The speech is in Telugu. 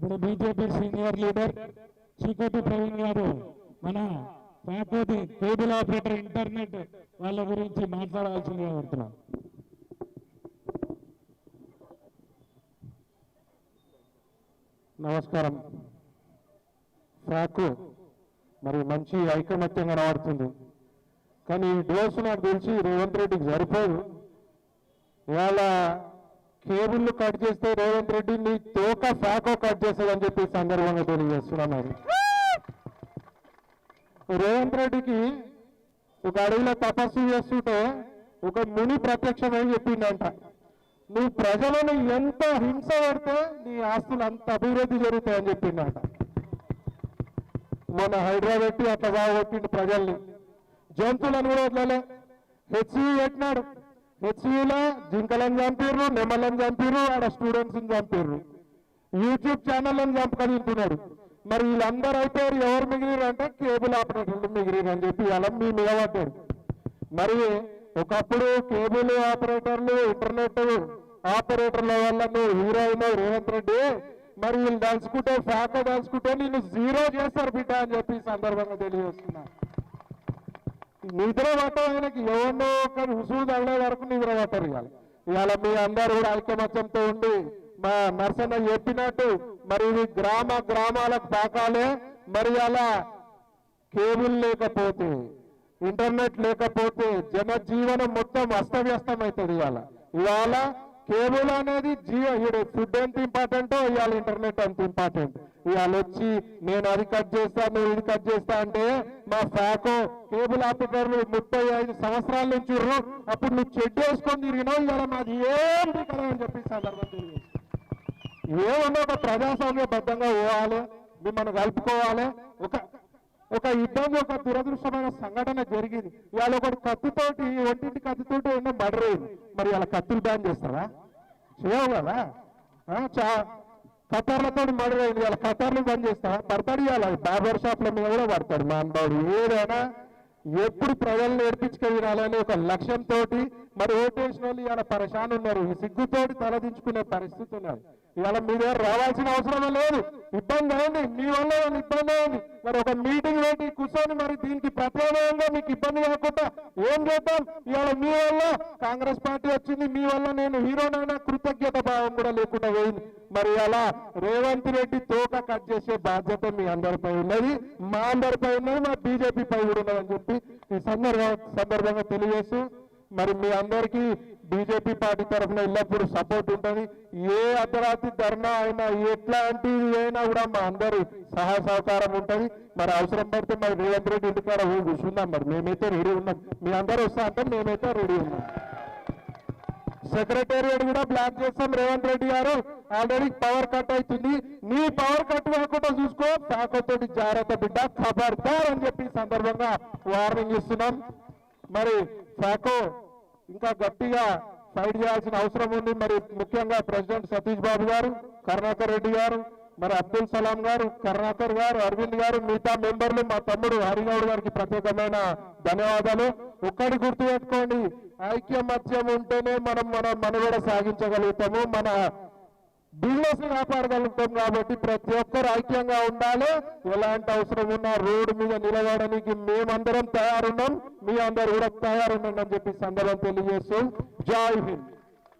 ఇప్పుడు బీజేపీ సీనియర్ లీడర్ చీకటి ప్రవీణ్ గారు మన ఫ్యాక్టరీ కేబుల్ ఆపరేటర్ ఇంటర్నెట్ వాళ్ళ గురించి మాట్లాడాల్సిందిగా కోరుతున్నాం. నమస్కారం. ఫ్యాకు మరి మంచి ఐకమత్యం కనబడుతుంది, కానీ ఈ డోసు నాకు తెలిసి రేవంత్ రెడ్డికి సరిపోదు. ఇవాళ కేబుల్ కట్ చేస్తే రేవంత్ రెడ్డి నీ తోక ఫ్యాకో కట్ చేస్తుందని చెప్పి సందర్భంగా తెలియజేస్తున్నాను. రేవంత్ రెడ్డికి ఒక అడవిలో తపస్సు చేస్తుంటే ఒక ముని ప్రత్యక్షమై చెప్పిందంట, నువ్వు ప్రజలను ఎంత హింస పడితే నీ ఆస్తులు అంత అభివృద్ధి జరుగుతాయని చెప్పిందంట. మొన్న హైదరాబాద్ అట్లా బాగొట్టిండు ప్రజల్ని, జంతువులను కూడా వదలలే. హెచ్సియు పెట్టినాడు, హెచ్సియులో జింకలను చంపిర్రు, నెమలను చంపిర్రు, ఆడ స్టూడెంట్స్ని చంపిర్రు, యూట్యూబ్ ఛానళ్ళని చంపక తింటున్నాడు. మరి వీళ్ళందరూ అయిపోయారు, ఎవరు మిగిలిరు అంటే కేబుల్ ఆపరేటర్లు మిగిలిరు అని చెప్పి ఇలా మీ నిలబడ్డారు. మరి ఒకప్పుడు కేబుల్ ఆపరేటర్లు ఇంటర్నెట్ ఆపరేటర్ల వల్ల నువ్వు హీరో అయినావు రేవంత్ రెడ్డి, మరి వీళ్ళు దలుచుకుంటే ఫ్యాకో దలుచుకుంటే నిన్ను జీరో చేస్తారు బిడ్డ అని చెప్పి సందర్భంగా తెలియజేస్తున్నా. నిద్ర పట్టం ఆయనకి ఎవరినో ఒకరు ఉసుగు తగలే వరకు నిద్ర పట్టరు. ఇవాళ మీ అందరూ కూడా ఐకమత్యంతో ఉండి మా నర్సన్న చెప్పినట్టు మరి ఇది గ్రామాలకు పాకాలే. మరి అలా కేబుల్ లేకపోతే ఇంటర్నెట్ లేకపోతే జనజీవనం మొత్తం అస్తవ్యస్తం అవుతుంది. ఇవాళ కేబుల్ అనేది ఫుడ్ ఎంత ఇంపార్టెంటో ఇవాళ ఇంటర్నెట్ అంత ఇంపార్టెంట్. ఇవాళ వచ్చి నేను అది కట్ చేస్తా నువ్వు ఇది కట్ చేస్తా అంటే మా ఫ్యాకో కేబుల్ ఆపరేటర్లు 35 సంవత్సరాల నుంచి అప్పుడు నువ్వు చెడ్డు వేసుకొని తిరిగినావు, ఇవాళ మాది ఏంటి కదా అని చెప్పి సందర్భం తెలియదు. ఏమన్నా ఒక ప్రజాస్వామ్యబద్ధంగా పోవాలి, మిమ్మల్ని కలుపుకోవాలి. ఒక ఇబ్బంది, ఒక దురదృష్టమైన సంఘటన జరిగింది. ఇవాళ ఒకటి కత్తితోటి ఒంటింటి కత్తితోటి ఎన్నో మర్డర్ అయింది. మరి ఇలా కత్తులు బ్యాన్ చేస్తారా? చేయవు కదా. కత్తర్లతో మర్డర్ అయింది, ఇలా కత్తర్లు బంద్ చేస్తారా? పడతాడు. ఇవాళ బార్బర్ షాప్ల మీద కూడా పడతాడు మా అన్నవాడు. ఏదైనా ఎప్పుడు ప్రజలను ఏడ్పించుకెళ్ళాలని ఒక లక్ష్యంతో మరి ఓటేసిన వాళ్ళు ఇవాళ పరేషాన్ ఉన్నారు, ఈ సిగ్గుతోటి తలదించుకునే పరిస్థితి ఉన్నారు. ఇవాళ మీ దగ్గర రావాల్సిన అవసరం లేదు, ఇబ్బంది అయింది, మీ వల్ల ఇబ్బంది అయింది. మరి ఒక మీటింగ్ పెట్టి కూర్చొని మరి దీనికి ప్రత్యామ్నాయంగా మీకు ఇబ్బంది కాకుండా ఏం చేద్దాం. ఇవాళ మీ వల్ల కాంగ్రెస్ పార్టీ వచ్చింది, మీ వల్ల నేను హీరోనైనా కృతజ్ఞత భావం కూడా లేకుండా పోయింది. మరి అలా రేవంత్ రెడ్డి తోక కట్ చేసే బాధ్యత మీ అందరిపై ఉన్నది, మా అందరిపై ఉన్నది, మా బీజేపీ పై కూడా ఉన్నదని చెప్పి ఈ సందర్భంగా తెలియజేస్తూ మరి మీ అందరికీ బీజేపీ పార్టీ తరఫున ఎల్లప్పుడూ సపోర్ట్ ఉంటుంది. ఏ అర్ధరాత్రి ధర్నా అయినా ఎట్లాంటిది అయినా కూడా మా అందరి సహాయ సహకారం ఉంటుంది. మరి అవసరం పడితే మరి రేవంత్ రెడ్డి ఇంటికాడ కూర్చున్నాం, మరి మేమైతే రెడీ ఉన్నాం. మీ అందరూ వస్తా అంటే మేమైతే రెడీ ఉన్నాం. సెక్రటేరియట్ కూడా బ్లాక్ చేస్తాం. రేవంత్ రెడ్డి గారు ఆల్రెడీ పవర్ కట్ అవుతుంది, నీ పవర్ కట్ కాకుండా చూసుకో, ఫ్యాకోతోటి జాగ్రత్త బిడ్డ, ఖబర్దార్ అని చెప్పి సందర్భంగా వార్నింగ్ ఇస్తున్నాం. మరి ఫ్యాకో ఇంకా గట్టిగా ఫైట్ చేయాల్సిన అవసరం ఉంది. మరి ముఖ్యంగా ప్రెసిడెంట్ సతీష్ బాబు గారు, కరుణాకర్ రెడ్డి గారు, మరి అబ్దుల్ సలాం గారు, కరుణాకర్ గారు, అరవింద్ గారు, మిగతా మెంబర్లు, మా తమ్ముడు హరిగౌడ్ గారికి ప్రత్యేకమైన ధన్యవాదాలు. ఒక్కటి గుర్తుపెట్టుకోండి, ఐక్యమత్యం ఉంటేనే మనం మన మనుగడ సాగించగలుగుతాము, మన బిజినెస్ కాపాడగలుగుతాం. కాబట్టి ప్రతి ఒక్కరు ఐక్యంగా ఉండాలి. ఎలాంటి అవసరం ఉన్నా రోడ్డు మీద నిలబడడానికి మేమందరం తయారున్నాం, మీ అందరూ కూడా తయారున్నాం అని చెప్పి సందర్భం తెలియజేస్తూ జై హింద్.